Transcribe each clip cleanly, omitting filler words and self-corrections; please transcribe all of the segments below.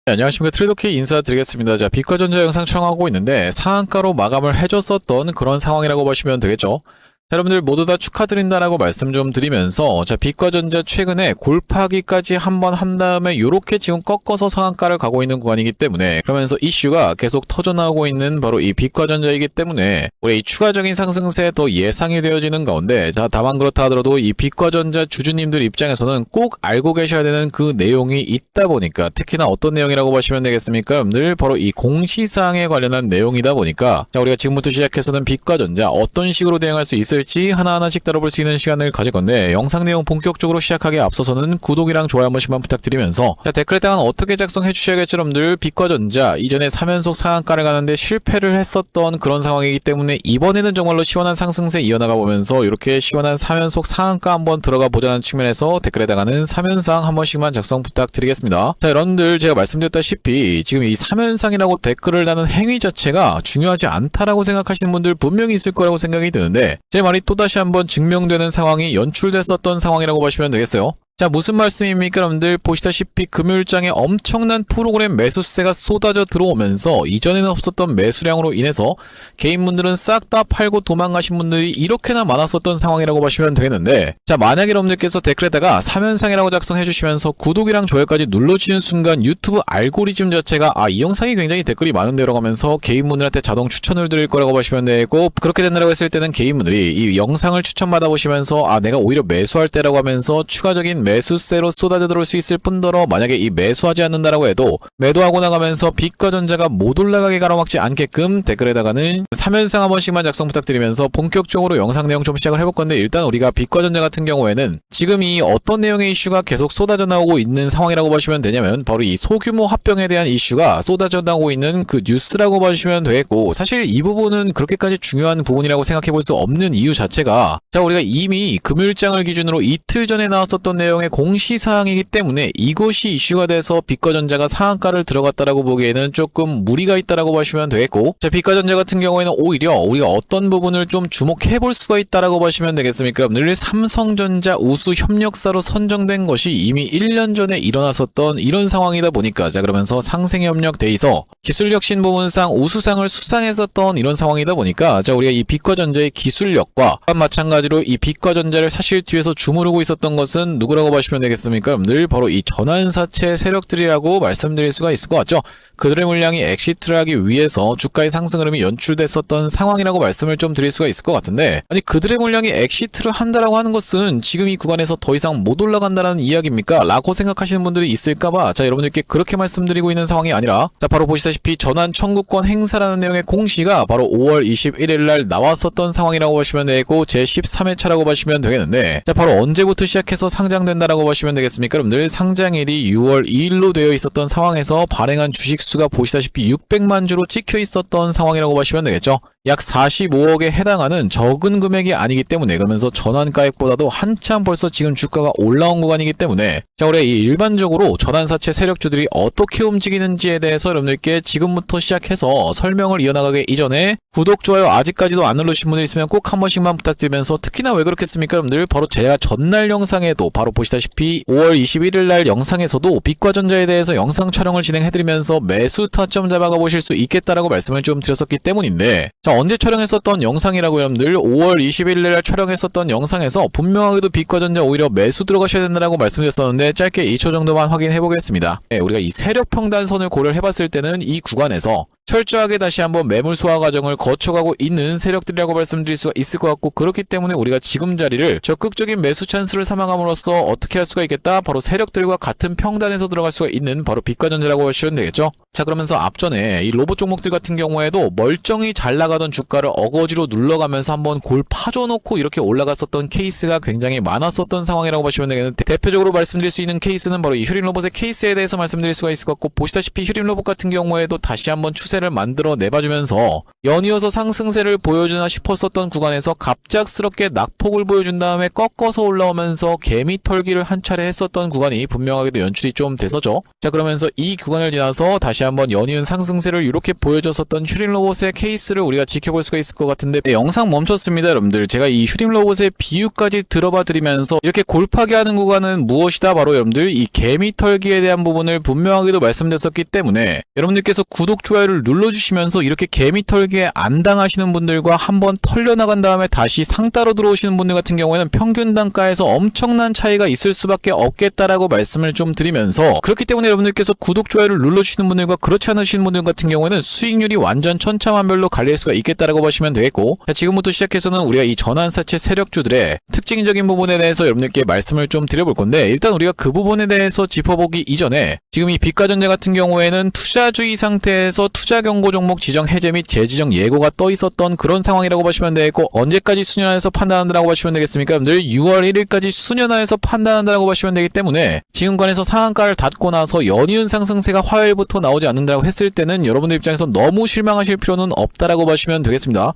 네, 안녕하십니까. 트레이더키 인사드리겠습니다. 자, 비과전자 영상 촬영하고 있는데 상한가로 마감을 해줬었던 그런 상황이라고 보시면 되겠죠. 자, 여러분들 모두 다 축하드린다라고 말씀 좀 드리면서, 자, 비과전자 최근에 골파기까지 한번 한 다음에 요렇게 지금 꺾어서 상한가를 가고 있는 구간이기 때문에, 그러면서 이슈가 계속 터져나오고 있는 바로 이 비과전자이기 때문에 우리 이 추가적인 상승세 더 예상이 되어지는 가운데, 자, 다만 그렇다 하더라도 이 비과전자 주주님들 입장에서는 꼭 알고 계셔야 되는 그 내용이 있다 보니까, 특히나 어떤 내용이라고 보시면 되겠습니까? 여러분들 바로 이 공시사항에 관련한 내용이다 보니까, 자, 우리가 지금부터 시작해서는 비과전자 어떤 식으로 대응할 수 있을지 하나하나씩 다뤄볼 수 있는 시간을 가질 건데, 영상 내용 본격적으로 시작하기에 앞서서는 구독이랑 좋아요 한 번씩만 부탁드리면서, 자, 댓글에다가 어떻게 작성해 주셔야겠죠. 여러분들 비과전자 이전에 3연속 상한가를 가는데 실패를 했었던 그런 상황이기 때문에 이번에는 정말로 시원한 상승세 이어나가 보면서 이렇게 시원한 3연속 상한가 한번 들어가 보자는 측면에서 댓글에다가는 3연상 한 번씩만 작성 부탁드리겠습니다. 자, 여러분들 제가 말씀드렸다시피 지금 이 3연상이라고 댓글을 다는 행위 자체가 중요하지 않다라고 생각하시는 분들 분명히 있을 거라고 생각이 드는데, 제 말이 또다시 한번 증명되는 상황이 연출됐었던 상황이라고 보시면 되겠어요. 자, 무슨 말씀입니까? 여러분들 보시다시피 금요일장에 엄청난 프로그램 매수세가 쏟아져 들어오면서 이전에는 없었던 매수량으로 인해서 개인분들은 싹 다 팔고 도망가신 분들이 이렇게나 많았었던 상황이라고 보시면 되겠는데, 자, 만약에 여러분들께서 댓글에다가 3연상이라고 작성해 주시면서 구독이랑 좋아요까지 눌러주시는 순간 유튜브 알고리즘 자체가 이 영상이 굉장히 댓글이 많은데 라고 하면서 개인분들한테 자동 추천을 드릴 거라고 보시면 되고, 그렇게 된다고 했을 때는 개인분들이 이 영상을 추천받아 보시면서 내가 오히려 매수할 때라고 하면서 추가적인 매수세로 쏟아져 들어올 수 있을 뿐더러, 만약에 이 매수하지 않는다라고 해도 매도하고 나가면서 비과전자가 못 올라가게 가로막지 않게끔 댓글에다가는 3연상 한 번씩만 작성 부탁드리면서 본격적으로 영상 내용 좀 시작을 해볼 건데, 일단 우리가 비과전자 같은 경우에는 지금 이 어떤 내용의 이슈가 계속 쏟아져 나오고 있는 상황이라고 보시면 되냐면, 바로 이 소규모 합병에 대한 이슈가 쏟아져 나오고 있는 그 뉴스라고 보시면 되겠고, 사실 이 부분은 그렇게까지 중요한 부분이라고 생각해 볼 수 없는 이유 자체가, 자, 우리가 이미 금요일장을 기준으로 이틀 전에 나왔었던 내용의 공시사항이기 때문에 이것이 이슈가 돼서 비과전자가 상한가를 들어갔다라고 보기에는 조금 무리가 있다라고 보시면 되겠고, 자, 비과전자 같은 경우에는 오히려 우리가 어떤 부분을 좀 주목해 볼 수가 있다라고 보시면 되겠습니까? 늘 삼성전자 우수 협력사로 선정된 것이 이미 1년 전에 일어났었던 이런 상황이다 보니까, 자, 그러면서 상생협력 돼있어 기술혁신 부문상 우수상을 수상했었던 이런 상황이다 보니까, 자, 우리가 이 비과전자의 기술력과 마찬가지로 이 비과전자를 사실 뒤에서 주무르고 있었던 것은 누구라고 보시면 되겠습니까? 늘 바로 이 전환사채 세력들이라고 말씀드릴 수가 있을 것 같죠. 그들의 물량이 엑시트를 하기 위해서 주가의 상승 흐름이 연출됐었던 상황이라고 말씀을 좀 드릴 수가 있을 것 같은데, 아니 그들의 물량이 엑시트를 한다라고 하는 것은 지금 이 구간에서 더 이상 못 올라간다는 이야기입니까? 라고 생각하시는 분들이 있을까봐, 자, 여러분들께 그렇게 말씀드리고 있는 상황이 아니라, 자, 바로 보시다시피 전환 청구권 행사라는 내용의 공시가 바로 5월 21일 날 나왔었던 상황이라고 보시면 되고, 제13회차라고 보시면 되겠는데, 자, 바로 언제부터 시작해서 상장된다라고 보시면 되겠습니까? 여러분들 상장일이 6월 2일로 되어 있었던 상황에서 발행한 주식수가 보시다시피 600만 주로 찍혀 있었던 상황이라고 보시면 되겠죠. 약 45억에 해당하는 적은 금액이 아니기 때문에, 그러면서 전환가액보다도 한참 벌써 지금 주가가 올라온 구간이기 때문에, 자, 우리 일반적으로 전환사채 세력주들이 어떻게 움직이는지에 대해서 여러분들께 지금부터 시작해서 설명을 이어나가기 이전에 구독, 좋아요 아직까지도 안 누르신 분들 있으면 꼭 한 번씩만 부탁드리면서, 특히나 왜 그렇겠습니까? 여러분들 바로 제가 전날 영상에도 바로 보시다시피 5월 21일 날 영상에서도 비과전자에 대해서 영상 촬영을 진행해드리면서 매수 타점 잡아가 보실 수 있겠다라고 말씀을 좀 드렸었기 때문인데, 자, 언제 촬영했었던 영상이라고 여러분들 5월 21일 날 촬영했었던 영상에서 분명하게도 비과전자 오히려 매수 들어가셔야 된다라고 말씀드렸었는데, 짧게 2초 정도만 확인해 보겠습니다. 네, 우리가 이 세력 평단선을 고려를 해봤을 때는 이 구간에서 철저하게 다시 한번 매물 소화 과정을 거쳐가고 있는 세력들이라고 말씀드릴 수가 있을 것 같고, 그렇기 때문에 우리가 지금 자리를 적극적인 매수 찬스를 삼아감으로써 어떻게 할 수가 있겠다? 바로 세력들과 같은 평단에서 들어갈 수가 있는 바로 비과전자라고 보시면 되겠죠. 자, 그러면서 앞전에 이 로봇 종목들 같은 경우에도 멀쩡히 잘 나가던 주가를 어거지로 눌러가면서 한번 골 파줘놓고 이렇게 올라갔었던 케이스가 굉장히 많았었던 상황이라고 보시면 되겠는데, 대표적으로 말씀드릴 수 있는 케이스는 바로 이 휴림로봇의 케이스에 대해서 말씀드릴 수가 있을 것 같고, 보시다시피 휴림로봇 같은 경우에도 다시 한번 추세를 만들어 내봐주면서 연이어서 상승세를 보여주나 싶었었던 구간에서 갑작스럽게 낙폭을 보여준 다음에 꺾어서 올라오면서 개미 털기를 한 차례 했었던 구간이 분명하게도 연출이 좀 됐었죠. 자, 그러면서 이 구간을 지나서 다시 한번 연이은 상승세를 이렇게 보여줬었던 휴림로봇의 케이스를 우리가 지켜볼 수가 있을 것 같은데, 네, 영상 멈췄습니다. 여러분들, 제가 이 휴림로봇의 비유까지 들어봐 드리면서 이렇게 골파게 하는 구간은 무엇이다? 바로 여러분들 이 개미털기에 대한 부분을 분명하게도 말씀드렸었기 때문에 여러분들께서 구독, 좋아요를 눌러주시면서 이렇게 개미털기에 안 당하시는 분들과 한번 털려나간 다음에 다시 상따로 들어오시는 분들 같은 경우에는 평균 단가에서 엄청난 차이가 있을 수밖에 없겠다라고 말씀을 좀 드리면서, 그렇기 때문에 여러분들께서 구독, 좋아요를 눌러주시는 분들과 그렇지 않으신 분들 같은 경우에는 수익률이 완전 천차만별로 갈릴 수가 있겠다라고 보시면 되겠고, 자, 지금부터 시작해서는 우리가 이 전환사채 세력주들의 특징적인 부분에 대해서 여러분들께 말씀을 좀 드려볼 건데, 일단 우리가 그 부분에 대해서 짚어보기 이전에 지금 이 비과전자 같은 경우에는 투자주의 상태에서 투자 경고 종목 지정 해제 및 재지정 예고가 떠 있었던 그런 상황이라고 보시면 되겠고, 언제까지 수년화해서 판단한다라고 보시면 되겠습니까? 여러분들 6월 1일까지 수년화해서 판단한다라고 보시면 되기 때문에 지금 관에서 상한가를 닫고 나서 연이은 상승세가 화요일부터 나오지 않는다고 했을 때는 여러분들 입장에서 너무 실망하실 필요는 없다라고 보시면 되겠습니다.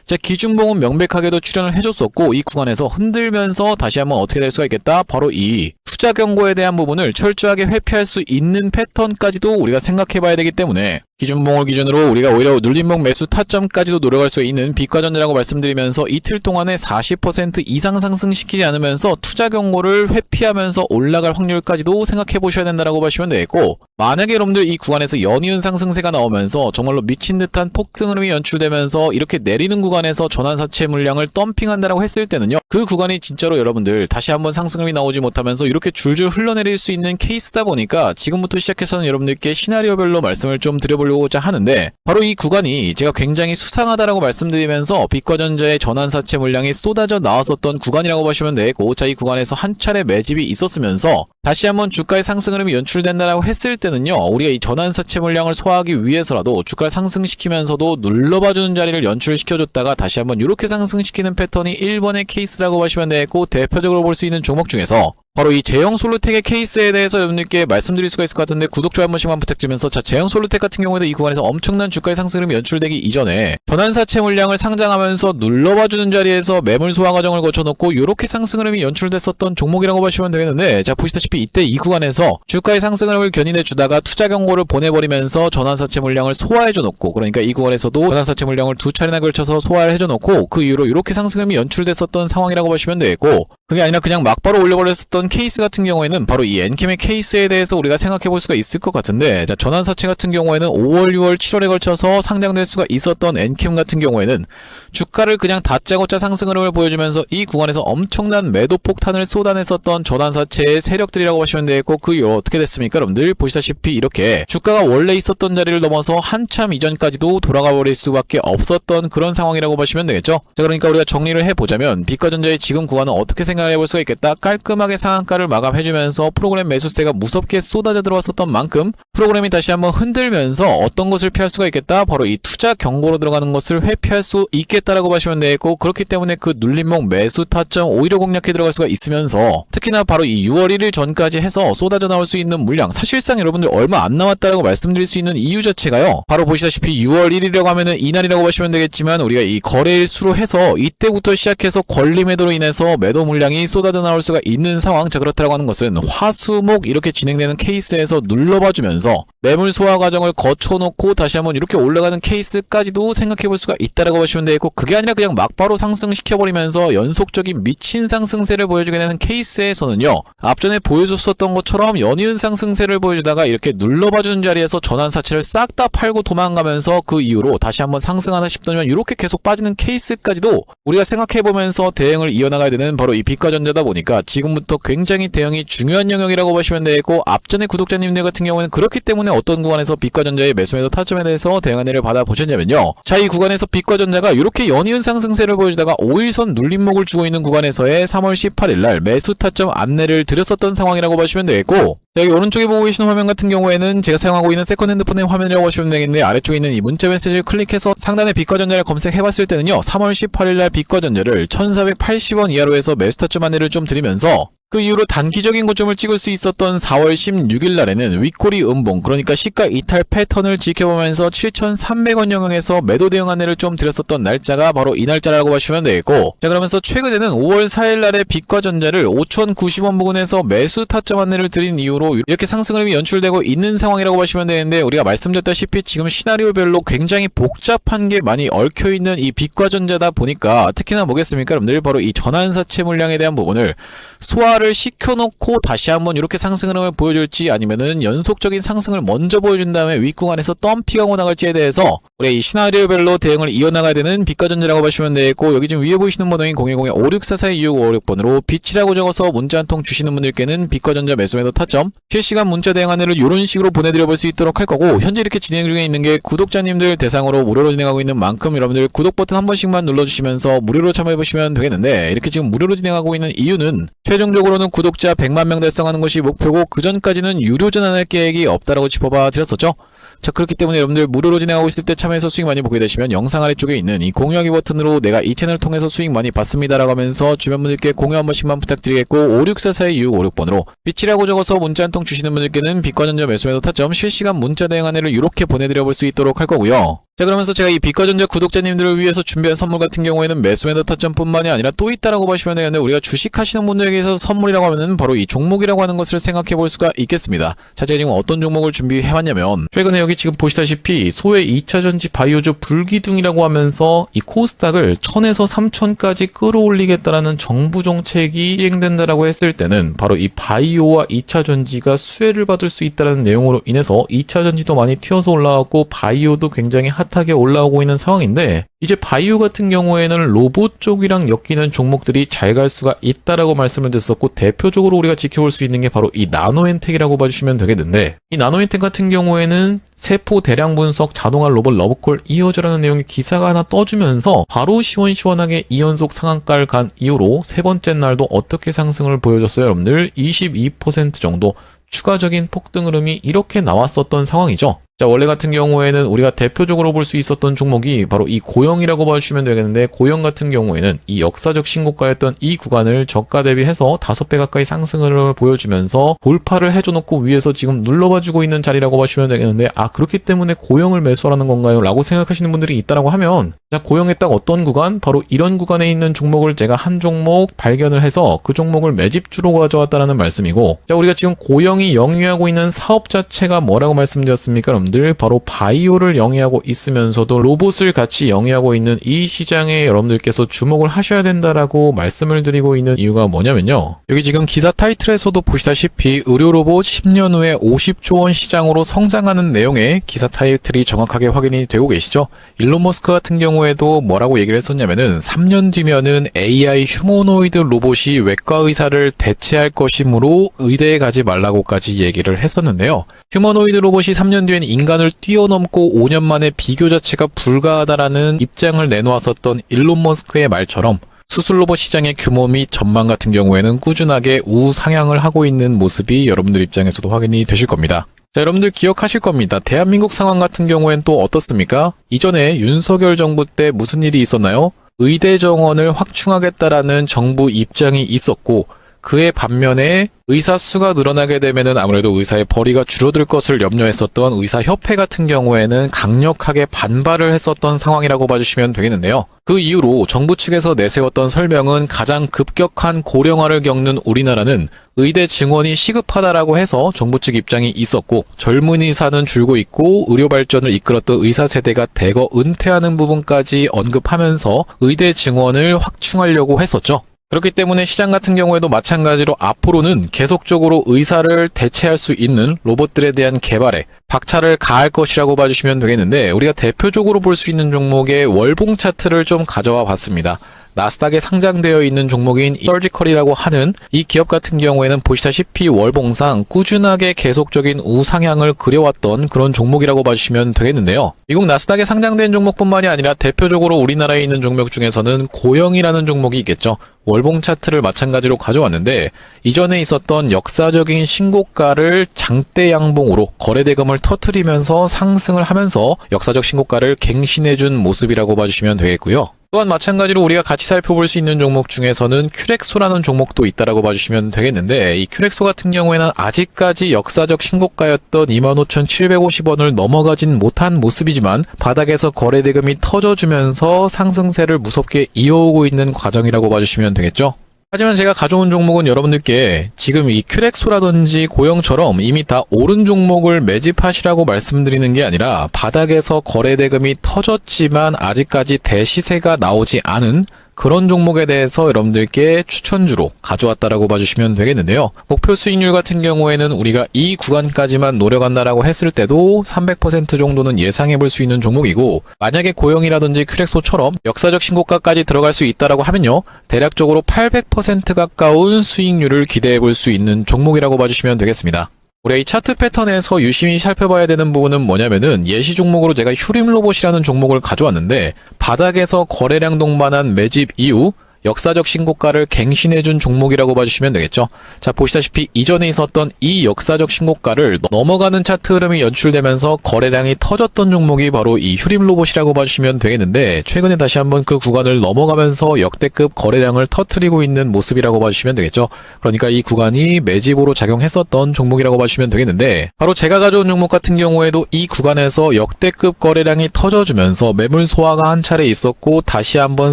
자, 기준봉은 명백하게도 출현을 해줬었고, 이 구간에서 흔들면서 다시 한번 어떻게 될 수가 있겠다? 바로 이 투자 경고에 대한 부분을 철저하게 회피할 수 있는 패턴까지도 우리가 생각해 봐야 되기 때문에, 기준봉을 기준으로 우리가 오히려 눌림목 매수 타점까지도 노려갈 수 있는 비과전자라고 말씀드리면서 이틀 동안에 40% 이상 상승시키지 않으면서 투자 경고를 회피하면서 올라갈 확률까지도 생각해 보셔야 된다라고 보시면 되겠고, 만약에 여러분들 이 구간에서 연이은 상승세가 나오면서 정말로 미친 듯한 폭등 흐름이 연출되면서 이렇게 내리는 구간에서 전환사채 물량을 덤핑한다라고 했을 때는요, 그 구간이 진짜로 여러분들 다시 한번 상승 흐름이 나오지 못하면서 이렇게 줄줄 흘러내릴 수 있는 케이스다 보니까 지금부터 시작해서는 여러분들께 시나리오별로 말씀을 좀 드려보려고자 하는데, 바로 이 구간이 제가 굉장히 수상하다라고 말씀드리면서 비과전자의 전환사채 물량이 쏟아져 나왔었던 구간이라고 보시면 되고, 자, 이 구간에서 한 차례 매집이 있었으면서 다시 한번 주가의 상승 흐름이 연출된다라고 했을 때는요, 우리가 이 전환사채 물량을 소화하기 위해서라도 주가를 상승시키면서도 눌러봐주는 자리를 연출시켜줬다가 다시 한번 이렇게 상승시키는 패턴이 1번의 케이스라고 보시면 되고, 대표적으로 볼 수 있는 종목 중에서 바로 이 제형솔루텍의 케이스에 대해서 여러분들께 말씀드릴 수가 있을 것 같은데, 구독, 좋아요 한 번씩만 부탁드리면서, 자, 제형솔루텍 같은 경우에도 이 구간에서 엄청난 주가의 상승 흐름이 연출되기 이전에 전환사채 물량을 상장하면서 눌러봐주는 자리에서 매물 소화 과정을 거쳐놓고 이렇게 상승 흐름이 연출됐었던 종목이라고 보시면 되겠는데, 자, 보시다시피 이때 이 구간에서 주가의 상승 흐름을 견인해주다가 투자 경고를 보내버리면서 전환사채 물량을 소화해줘놓고, 그러니까 이 구간에서도 전환사채 물량을 두 차례나 걸쳐서 소화를 해줘놓고 그 이후로 이렇게 상승 흐름이 연출됐었던 상황이라고 보시면 되겠고, 그게 아니라 그냥 막바로 올려버렸었던 케이스 같은 경우에는 바로 이 엔캠의 케이스에 대해서 우리가 생각해 볼 수가 있을 것 같은데, 자, 전환사채 같은 경우에는 5월, 6월, 7월에 걸쳐서 상장될 수가 있었던 엔캠 같은 경우에는 주가를 그냥 다짜고짜 상승 흐름을 보여주면서 이 구간에서 엄청난 매도 폭탄을 쏟아냈었던 전환사채의 세력들이라고 보시면 되겠고, 그 이후 어떻게 됐습니까? 여러분들 보시다시피 이렇게 주가가 원래 있었던 자리를 넘어서 한참 이전까지도 돌아가 버릴 수밖에 없었던 그런 상황이라고 보시면 되겠죠. 자, 그러니까 우리가 정리를 해보자면 비과전자의 지금 구간은 어떻게 생각해 볼 수가 있겠다? 깔끔하게 상한가를 마감해주면서 프로그램 매수세가 무섭게 쏟아져 들어왔었던 만큼 프로그램이 다시 한번 흔들면서 어떤 것을 피할 수가 있겠다? 바로 이 투자 경고로 들어가는 것을 회피할 수 있겠다라고 보시면 되겠고, 그렇기 때문에 그 눌림목 매수 타점 오히려 공략해 들어갈 수가 있으면서, 특히나 바로 이 6월 1일 전까지 해서 쏟아져 나올 수 있는 물량, 사실상 여러분들 얼마 안 남았다라고 말씀드릴 수 있는 이유 자체가요, 바로 보시다시피 6월 1일이라고 하면은 이날이라고 보시면 되겠지만, 우리가 이 거래일 수로 해서 이때부터 시작해서 권리 매도로 인해서 매도 물량이 쏟아져 나올 수가 있는 상황. 자, 그렇다라고 하는 것은 화수목 이렇게 진행되는 케이스에서 눌러봐주면서 매물 소화 과정을 거쳐놓고 다시 한번 이렇게 올라가는 케이스까지도 생각해 볼 수가 있다라고 보시면 되겠고, 그게 아니라 그냥 막바로 상승시켜버리면서 연속적인 미친 상승세를 보여주게 되는 케이스에서는요, 앞전에 보여줬었던 것처럼 연이은 상승세를 보여주다가 이렇게 눌러봐주는 자리에서 전환사채를 싹 다 팔고 도망가면서 그 이후로 다시 한번 상승하나 싶더니만 이렇게 계속 빠지는 케이스까지도 우리가 생각해보면서 대응을 이어나가야 되는 바로 이 비과전자다 보니까 지금부터 굉장히 대응이 중요한 영역이라고 보시면 되겠고, 앞전에 구독자님들 같은 경우에는 그렇기 때문에 어떤 구간에서 비과전자의 매수매도 타점에 대해서 대응 안내를 받아보셨냐면요, 자, 이 구간에서 비과전자가 이렇게 연이은 상승세를 보여주다가 5일선 눌림목을 주고 있는 구간에서의 3월 18일날 매수 타점 안내를 드렸었던 상황이라고 보시면 되겠고, 여기 오른쪽에 보고 계시는 화면 같은 경우에는 제가 사용하고 있는 세컨 핸드폰의 화면이라고 보시면 되겠는데, 아래쪽에 있는 이 문자 메시지를 클릭해서 상단에 비과전자를 검색해봤을 때는요, 3월 18일날 비과전자를 1480원 이하로 해서 매수 타점 안내를 좀 드리면서 그 이후로 단기적인 고점을 찍을 수 있었던 4월 16일 날에는 윗꼬리 음봉, 그러니까 시가 이탈 패턴을 지켜보면서 7,300원 영역에서 매도 대응 안내를 좀 드렸었던 날짜가 바로 이 날짜라고 보시면 되겠고, 자 그러면서 최근에는 5월 4일 날에 빛과전자를 5,090원 부근에서 매수 타점 안내를 드린 이후로 이렇게 상승 흐름이 연출되고 있는 상황이라고 보시면 되는데, 우리가 말씀드렸다시피 지금 시나리오별로 굉장히 복잡한 게 많이 얽혀있는 이 빛과전자다 보니까 특히나 뭐겠습니까 여러분들, 바로 이 전환사채 물량에 대한 부분을 소화를 시켜놓고 다시 한번 이렇게 상승 흐름을 보여줄지, 아니면은 연속적인 상승을 먼저 보여준 다음에 윗구간에서 덤피가 오고 나갈지에 대해서 우리가 이 시나리오별로 대응을 이어나가야 되는 빛과전자라고 보시면 되겠고, 여기 지금 위에 보이시는 번호인 010-5644-2656번으로 빛이라고 적어서 문자 한 통 주시는 분들께는 빛과전자 매수매도 타점 실시간 문자 대응 안내를 이런 식으로 보내드려 볼 수 있도록 할 거고, 현재 이렇게 진행 중에 있는 게 구독자님들 대상으로 무료로 진행하고 있는 만큼 여러분들 구독 버튼 한 번씩만 눌러주시면서 무료로 참여해보시면 되겠는데, 이렇게 지금 무료로 진행하고 있는 이유는 최종적으로는 구독자 100만 명 달성하는 것이 목표고, 그 전까지는 유료 전환할 계획이 없다라고 짚어봐 드렸었죠. 자 그렇기 때문에 여러분들 무료로 진행하고 있을 때 참여해서 수익 많이 보게 되시면 영상 아래쪽에 있는 이 공유하기 버튼으로 내가 이 채널 통해서 수익 많이 받습니다 라고 하면서 주변 분들께 공유 한 번씩만 부탁드리겠고, 5644-2656번으로 빛이라고 적어서 문자 한 통 주시는 분들께는 빛과전자 매수매도 타점 실시간 문자 대응 안내를 이렇게 보내드려 볼 수 있도록 할 거고요. 자 그러면서 제가 이 빛과전자 구독자님들을 위해서 준비한 선물 같은 경우에는 매수매도 타점뿐만이 아니라 또 있다라고 보시면 되는데, 우리가 주식하시는 분들에게 서 선물이라고 하면은 바로 이 종목이라고 하는 것을 생각해 볼 수가 있겠습니다. 자 제가 지금 어떤 종목을 준비해왔냐면, 최근에 여기 지금 보시다시피 소외 2차전지 바이오주 불기둥이라고 하면서 이 코스닥을 1000에서 3000까지 끌어올리겠다라는 정부 정책이 시행된다라고 했을 때는 바로 이 바이오와 2차전지가 수혜를 받을 수 있다는 내용으로 인해서 2차전지도 많이 튀어서 올라왔고 바이오도 굉장히 핫하게 올라오고 있는 상황인데, 이제 바이오 같은 경우에는 로봇 쪽이랑 엮이는 종목들이 잘 갈 수가 있다라고 말씀을 드렸었고, 대표적으로 우리가 지켜볼 수 있는 게 바로 이 나노엔텍이라고 봐주시면 되겠는데, 이 나노엔텍 같은 경우에는 세포 대량 분석 자동화 로봇 러브콜 이어져라는 내용의 기사가 하나 떠주면서 바로 시원시원하게 2연속 상한가를 간 이후로 세 번째 날도 어떻게 상승을 보여줬어요 여러분들? 22% 정도 추가적인 폭등 흐름이 이렇게 나왔었던 상황이죠. 자 원래 같은 경우에는 우리가 대표적으로 볼 수 있었던 종목이 바로 이 고영이라고 봐주시면 되겠는데, 고영 같은 경우에는 이 역사적 신고가였던 이 구간을 저가 대비해서 5배 가까이 상승을 보여주면서 돌파를 해줘놓고 위에서 지금 눌러봐주고 있는 자리라고 봐주시면 되겠는데, 아 그렇기 때문에 고영을 매수하라는 건가요? 라고 생각하시는 분들이 있다라고 하면, 자 고영의 딱 어떤 구간? 바로 이런 구간에 있는 종목을 제가 한 종목 발견을 해서 그 종목을 매집주로 가져왔다는 말씀이고, 자 우리가 지금 고영이 영위하고 있는 사업 자체가 뭐라고 말씀드렸습니까 여러분? 바로 바이오를 영위하고 있으면서도 로봇을 같이 영위하고 있는 이 시장에 여러분들께서 주목을 하셔야 된다라고 말씀을 드리고 있는 이유가 뭐냐면요, 여기 지금 기사 타이틀에서도 보시다시피 의료 로봇 10년 후에 50조 원 시장으로 성장하는 내용의 기사 타이틀이 정확하게 확인이 되고 계시죠. 일론 머스크 같은 경우에도 뭐라고 얘기를 했었냐면은 3년 뒤면은 AI 휴머노이드 로봇이 외과 의사를 대체할 것이므로 의대에 가지 말라고까지 얘기를 했었는데요. 휴머노이드 로봇이 3년 뒤엔 인간을 뛰어넘고 5년 만에 비교 자체가 불가하다라는 입장을 내놓았었던 일론 머스크의 말처럼 수술 로봇 시장의 규모 및 전망 같은 경우에는 꾸준하게 우상향을 하고 있는 모습이 여러분들 입장에서도 확인이 되실 겁니다. 자, 여러분들 기억하실 겁니다. 대한민국 상황 같은 경우엔 또 어떻습니까? 이전에 윤석열 정부 때 무슨 일이 있었나요? 의대 정원을 확충하겠다라는 정부 입장이 있었고, 그의 반면에 의사 수가 늘어나게 되면은 아무래도 의사의 벌이가 줄어들 것을 염려했었던 의사협회 같은 경우에는 강력하게 반발을 했었던 상황이라고 봐주시면 되겠는데요. 그 이후로 정부 측에서 내세웠던 설명은 가장 급격한 고령화를 겪는 우리나라는 의대 증원이 시급하다라고 해서 정부 측 입장이 있었고, 젊은 의사는 줄고 있고 의료 발전을 이끌었던 의사 세대가 대거 은퇴하는 부분까지 언급하면서 의대 증원을 확충하려고 했었죠. 그렇기 때문에 시장 같은 경우에도 마찬가지로 앞으로는 계속적으로 의사를 대체할 수 있는 로봇들에 대한 개발에 박차를 가할 것이라고 봐주시면 되겠는데, 우리가 대표적으로 볼 수 있는 종목의 월봉 차트를 좀 가져와 봤습니다. 나스닥에 상장되어 있는 종목인 서지컬이라고 하는 이 기업 같은 경우에는 보시다시피 월봉상 꾸준하게 계속적인 우상향을 그려왔던 그런 종목이라고 봐주시면 되겠는데요. 미국 나스닥에 상장된 종목뿐만이 아니라 대표적으로 우리나라에 있는 종목 중에서는 고영이라는 종목이 있겠죠. 월봉 차트를 마찬가지로 가져왔는데, 이전에 있었던 역사적인 신고가를 장대 양봉으로 거래대금을 터뜨리면서 상승을 하면서 역사적 신고가를 갱신해준 모습이라고 봐주시면 되겠고요. 또한 마찬가지로 우리가 같이 살펴볼 수 있는 종목 중에서는 큐렉소라는 종목도 있다라고 봐주시면 되겠는데, 이 큐렉소 같은 경우에는 아직까지 역사적 신고가였던 25,750원을 넘어가진 못한 모습이지만 바닥에서 거래대금이 터져주면서 상승세를 무섭게 이어오고 있는 과정이라고 봐주시면 되겠죠. 하지만 제가 가져온 종목은 여러분들께 지금 이 큐렉소라든지 고영처럼 이미 다 오른 종목을 매집하시라고 말씀드리는 게 아니라 바닥에서 거래대금이 터졌지만 아직까지 대시세가 나오지 않은 그런 종목에 대해서 여러분들께 추천주로 가져왔다라고 봐주시면 되겠는데요. 목표 수익률 같은 경우에는 우리가 이 구간까지만 노려간다라고 했을 때도 300% 정도는 예상해 볼 수 있는 종목이고, 만약에 고영이라든지 큐렉소처럼 역사적 신고가까지 들어갈 수 있다라고 하면요, 대략적으로 800% 가까운 수익률을 기대해 볼 수 있는 종목이라고 봐주시면 되겠습니다. 우리 이 차트 패턴에서 유심히 살펴봐야 되는 부분은 뭐냐면은, 예시 종목으로 제가 휴림로봇이라는 종목을 가져왔는데 바닥에서 거래량 동반한 매집 이후 역사적 신고가를 갱신해준 종목이라고 봐주시면 되겠죠. 자, 보시다시피 이전에 있었던 이 역사적 신고가를 넘어가는 차트 흐름이 연출되면서 거래량이 터졌던 종목이 바로 이 휴림로봇이라고 봐주시면 되겠는데, 최근에 다시 한번 그 구간을 넘어가면서 역대급 거래량을 터뜨리고 있는 모습이라고 봐주시면 되겠죠. 그러니까 이 구간이 매집으로 작용했었던 종목이라고 봐주시면 되겠는데, 바로 제가 가져온 종목 같은 경우에도 이 구간에서 역대급 거래량이 터져주면서 매물 소화가 한 차례 있었고, 다시 한번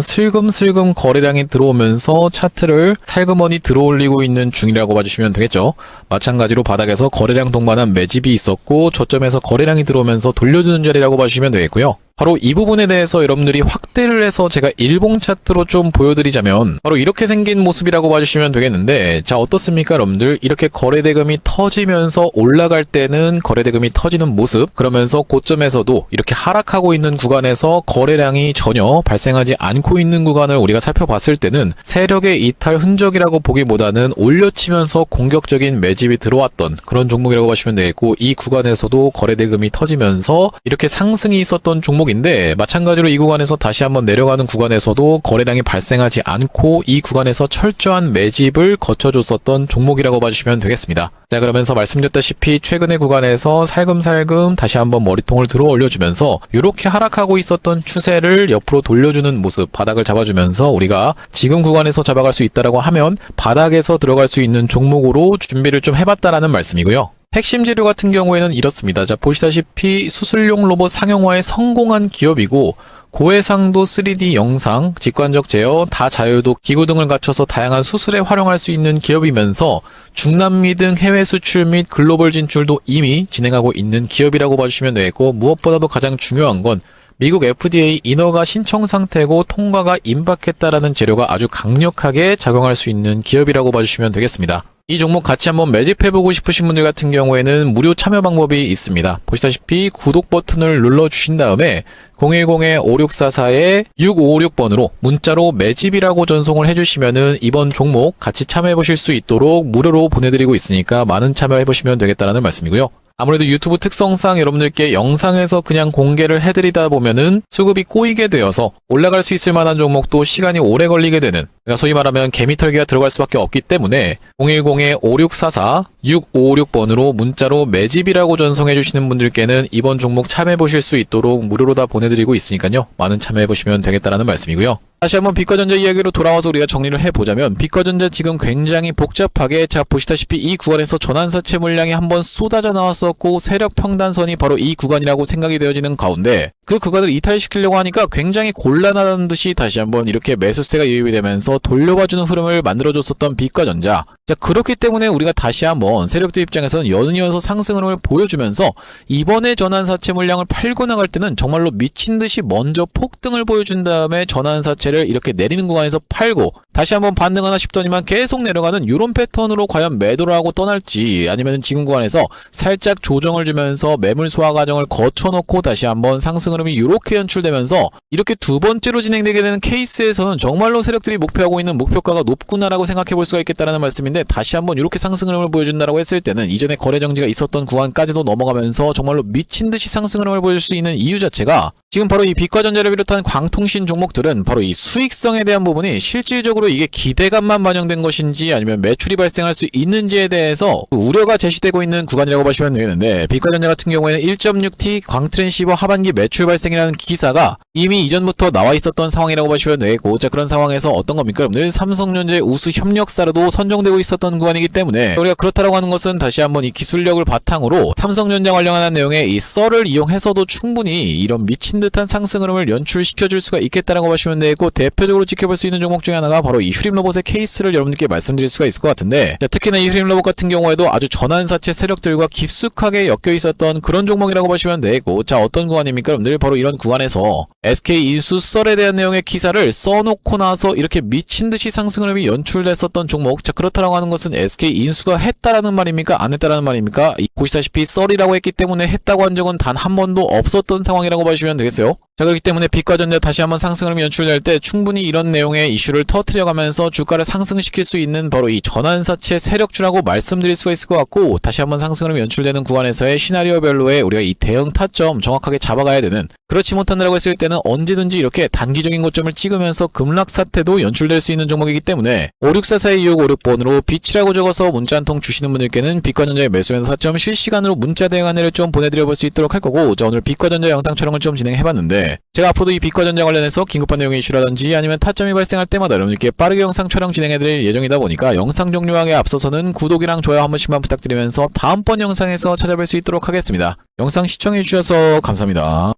슬금슬금 거래량이 들어오면서 차트를 살그머니 들어올리고 있는 중이라고 봐주시면 되겠죠. 마찬가지로 바닥에서 거래량 동반한 매집이 있었고 저점에서 거래량이 들어오면서 돌려주는 자리라고 봐주시면 되겠고요. 바로 이 부분에 대해서 여러분들이 확대를 해서 제가 일봉 차트로 좀 보여드리자면 바로 이렇게 생긴 모습이라고 봐주시면 되겠는데, 자, 어떻습니까 여러분들? 이렇게 거래대금이 터지면서 올라갈 때는 거래대금이 터지는 모습, 그러면서 고점에서도 이렇게 하락하고 있는 구간에서 거래량이 전혀 발생하지 않고 있는 구간을 우리가 살펴봤을 때는 세력의 이탈 흔적이라고 보기보다는 올려치면서 공격적인 매집이 들어왔던 그런 종목이라고 보시면 되겠고, 이 구간에서도 거래대금이 터지면서 이렇게 상승이 있었던 종목인데, 마찬가지로 이 구간에서 다시 한번 내려가는 구간에서도 거래량이 발생하지 않고 이 구간에서 철저한 매집을 거쳐줬었던 종목이라고 봐주시면 되겠습니다. 자, 그러면서 말씀드렸다시피 최근의 구간에서 살금살금 다시 한번 머리통을 들어 올려주면서 이렇게 하락하고 있었던 추세를 옆으로 돌려주는 모습, 바닥을 잡아주면서 우리가 지금 구간에서 잡아갈 수 있다라고 하면 바닥에서 들어갈 수 있는 종목으로 준비를 좀 해봤다라는 말씀이고요. 핵심 재료 같은 경우에는 이렇습니다. 자, 보시다시피 수술용 로봇 상용화에 성공한 기업이고, 고해상도 3D 영상, 직관적 제어, 다자유도 기구 등을 갖춰서 다양한 수술에 활용할 수 있는 기업이면서 중남미 등 해외 수출 및 글로벌 진출도 이미 진행하고 있는 기업이라고 봐주시면 되겠고, 무엇보다도 가장 중요한 건 미국 FDA 인허가 신청 상태고 통과가 임박했다라는 재료가 아주 강력하게 작용할 수 있는 기업이라고 봐주시면 되겠습니다. 이 종목 같이 한번 매집해보고 싶으신 분들 같은 경우에는 무료 참여 방법이 있습니다. 보시다시피 구독 버튼을 눌러주신 다음에 010-5644-6556번으로 문자로 매집이라고 전송을 해주시면은 이번 종목 같이 참여해보실 수 있도록 무료로 보내드리고 있으니까 많은 참여해보시면 되겠다라는 말씀이고요. 아무래도 유튜브 특성상 여러분들께 영상에서 그냥 공개를 해드리다 보면은 수급이 꼬이게 되어서 올라갈 수 있을 만한 종목도 시간이 오래 걸리게 되는, 그러니까 소위 말하면 개미털기가 들어갈 수밖에 없기 때문에 010-5644-6556번으로 문자로 매집이라고 전송해 주시는 분들께는 이번 종목 참여해보실 수 있도록 무료로 다 보내드리고 있으니까요. 많은 참여해보시면 되겠다라는 말씀이고요. 다시 한번 빛과전자 이야기로 돌아와서 우리가 정리를 해보자면, 빛과전자 지금 굉장히 복잡하게, 자, 보시다시피 이 구간에서 전환사채 물량이 한번 쏟아져 나왔었고 세력 평단선이 바로 이 구간이라고 생각이 되어지는 가운데 그 구간을 이탈시키려고 하니까 굉장히 곤란하다는 듯이 다시 한번 이렇게 매수세가 유입이 되면서 돌려봐주는 흐름을 만들어줬었던 빛과전자. 자, 그렇기 때문에 우리가 다시 한번 세력들 입장에서는 연이어서 상승 흐름을 보여주면서 이번에 전환사채 물량을 팔고 나갈 때는 정말로 미친듯이 먼저 폭등을 보여준 다음에 전환사채를 이렇게 내리는 구간에서 팔고 다시 한번 반등하나 싶더니만 계속 내려가는 이런 패턴으로 과연 매도를 하고 떠날지, 아니면 지금 구간에서 살짝 조정을 주면서 매물 소화 과정을 거쳐놓고 다시 한번 상승 흐름이 이렇게 연출되면서 이렇게 두 번째로 진행되게 되는 케이스에서는 정말로 세력들이 목표하고 있는 목표가가 높구나라고 생각해 볼 수가 있겠다는 말씀인데, 다시 한번 이렇게 상승 흐름을 보여준다라고 했을 때는 이전에 거래 정지가 있었던 구간까지도 넘어가면서 정말로 미친듯이 상승 흐름을 보여줄 수 있는 이유 자체가 지금 바로 이 빛과전자를 비롯한 광통신 종목들은 바로 이 수익성에 대한 부분이 실질적으로 이게 기대감만 반영된 것인지 아니면 매출이 발생할 수 있는지에 대해서 우려가 제시되고 있는 구간이라고 보시면 되겠는데, 빛과전자 같은 경우에는 1.6T 광트랜시버 하반기 매출 발생이라는 기사가 이미 이전부터 나와 있었던 상황이라고 보시면 되겠고, 자, 그런 상황에서 어떤 겁니까 여러분들? 삼성전자의 우수 협력사로도 선정되고 있었던 구간이기 때문에 우리가 그렇다라고 하는 것은 다시 한번 이 기술력을 바탕으로 삼성전자 관련한 내용의 이 썰을 이용해서도 충분히 이런 미친 듯한 상승 흐름을 연출시켜줄 수가 있겠다라고 보시면 되고, 대표적으로 지켜볼 수 있는 종목 중에 하나가 바로 이 휴림로봇의 케이스를 여러분들께 말씀드릴 수가 있을 것 같은데, 자, 특히나 이 휴림로봇 같은 경우에도 아주 전환사채 세력들과 깊숙하게 엮여 있었던 그런 종목이라고 보시면 되고, 자, 어떤 구간입니까 여러분들? 바로 이런 구간에서 SK인수 썰에 대한 내용의 기사를 써놓고 나서 이렇게 미친듯이 상승 흐름이 연출됐었던 종목. 자, 그렇다라고 하는 것은 SK인수가 했다라는 말입니까? 안 했다라는 말입니까? 보시다시피 썰이라고 했기 때문에 했다고 한 적은 단 한 번도 없었던 상황이라고 보시면 되겠어요. 자, 그렇기 때문에 빛과전자 다시 한번 상승 흐름이 연출될 때 충분히 이런 내용의 이슈를 터트려가면서 주가를 상승시킬 수 있는 바로 이 전환사채 세력주라고 말씀드릴 수가 있을 것 같고, 다시 한번 상승 흐름이 연출되는 구간에서의 시나리오별로의 우리가 이 대응 타점 정확하게 잡아가야 되는, 그렇지 못한다라고 했을 때는 언제든지 이렇게 단기적인 고점을 찍으면서 급락 사태도 연출될 수 있는 종목이기 때문에 56442656번으로 빛이라고 적어서 문자 한 통 주시는 분들께는 빛과전자의 매수면서 4점 실시간으로 문자 대응 안내를 좀 보내드려 볼 수 있도록 할 거고, 자, 오늘 빛과전자 영상 촬영을 좀 진행해봤는데, 제가 앞으로도 이 빛과전자 관련해서 긴급한 내용의 이슈라든지 아니면 타점이 발생할 때마다 여러분들께 빠르게 영상 촬영 진행해드릴 예정이다 보니까 영상 종료하기에 앞서서는 구독이랑 좋아요 한 번씩만 부탁드리면서 다음번 영상에서 찾아뵐 수 있도록 하겠습니다. 영상 시청해주셔서 감사합니다.